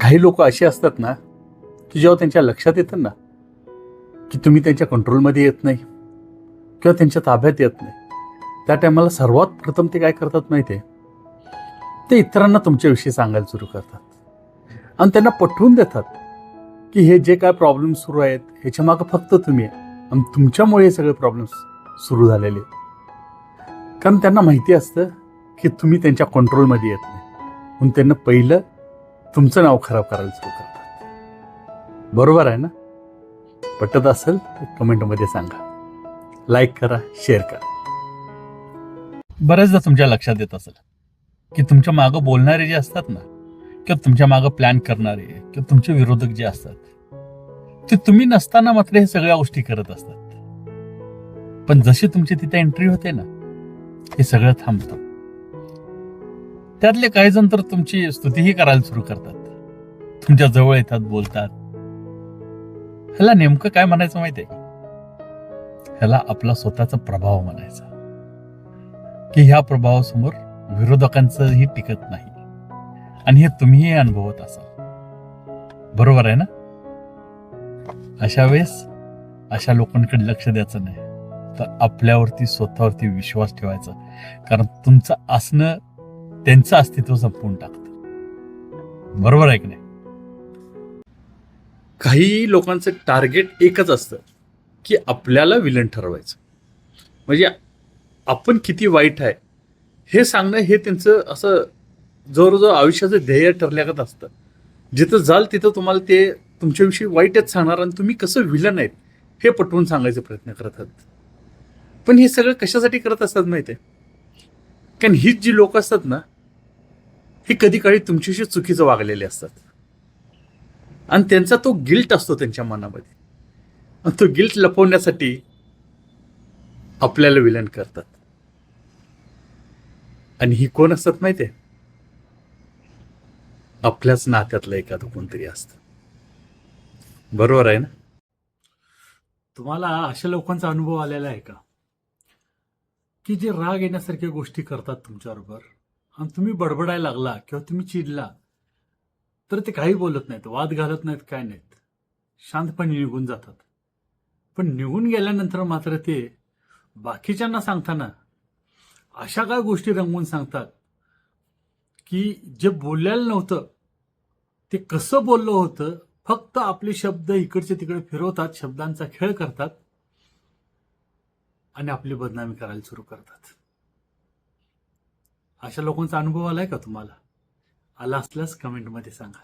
काही लोक असे असतात ना की जेव्हा त्यांच्या लक्षात येतं ना की तुम्ही त्यांच्या कंट्रोलमध्ये येत नाही किंवा त्यांच्या ताब्यात येत नाही, त्या टायमाला सर्वात प्रथम ते काय करतात माहिती आहे, ते इतरांना तुमच्याविषयी सांगायला सुरू करतात आणि त्यांना पटवून देतात की हे जे काय प्रॉब्लेम सुरू आहेत ह्याच्या मागं फक्त तुम्ही आहे आणि तुमच्यामुळे हे सगळे प्रॉब्लेम्स सुरू झालेले आहेत. कारण त्यांना माहिती असतं की तुम्ही त्यांच्या कंट्रोलमध्ये येत नाही, म्हणून त्यांना पहिलं तुमचं नाव खराब करायला सुरू करतात. बरोबर आहे ना? पटत असेल तर कमेंटमध्ये सांगा, लाईक करा, शेअर करा. बऱ्याचदा तुमच्या लक्षात येत असेल की तुमच्या मागं बोलणारे जे असतात ना किंवा तुमच्या मागं प्लॅन करणारे किंवा तुमचे विरोधक जे असतात ते तुम्ही नसताना मात्र हे सगळ्या गोष्टी करत असतात. पण जशी तुमची तिथे एंट्री होते ना हे सगळं थांबतं. त्यातले काही जण तर तुमची स्तुतीही करायला सुरू करतात, तुमच्या जवळ येतात, बोलतात. ह्याला नेमकं काय म्हणायचं माहितीये का? ह्याला आपला स्वतःचा प्रभाव म्हणायचा, की ह्या प्रभावासमोर विरोधकांचंही टिकत नाही आणि हे तुम्हीही अनुभवत असाल. बरोबर आहे ना? अशा वेळेस अशा लोकांकडे लक्ष द्यायचं नाही, तर आपल्यावरती स्वतःवरती विश्वास ठेवायचा. कारण तुमचं असणं त्यांचं अस्तित्व संपवून टाकतं. बरोबर आहे की नाही? काही लोकांचं टार्गेट एकच असतं की आपल्याला विलन ठरवायचं, म्हणजे आपण किती वाईट आहे हे सांगणं हे त्यांचं असं जवळजवळ आयुष्याचं ध्येय ठरल्यागत असतं. जिथं जाल तिथं तुम्हाला ते तुमच्याविषयी वाईटच सांगणार आणि तुम्ही कसं विलन आहेत हे पटवून सांगायचा प्रयत्न करतात. पण हे सगळं कशासाठी करत असतात माहिती आहे? कारण हीच जी लोक असतात ना हे कधी काळी तुमच्याशी चुकीचं वागलेले असतात आणि त्यांचा तो गिल्ट असतो त्यांच्या मनामध्ये, आणि तो गिल्ट लपवण्यासाठी आपल्याला विलन करतात. आणि ही कोण असतात माहिती आहे? आपल्याच नात्यातलं एखादं कोणतरी असतं. बरोबर आहे ना? तुम्हाला अशा लोकांचा अनुभव आलेला आहे का की जे राग येण्यासारख्या गोष्टी करतात तुमच्याबरोबर आणि तुम्ही बडबडायला लागला किंवा तुम्ही चिडला तर ते काही बोलत नाहीत, वाद घालत नाहीत, काय नाहीत, शांतपणे निघून जातात. पण निघून गेल्यानंतर मात्र ते बाकीच्यांना सांगताना अशा काय गोष्टी रंगवून सांगतात की जे बोललेलं नव्हतं ते कसं बोललं होतं, फक्त आपले शब्द इकडचे तिकडे फिरवतात, शब्दांचा खेळ करतात आणि आपली बदनामी करायला सुरू करतात. अशा लोकांचा अनुभव आलाय का तुम्हाला? आला असल्यास कमेंटमध्ये सांगा.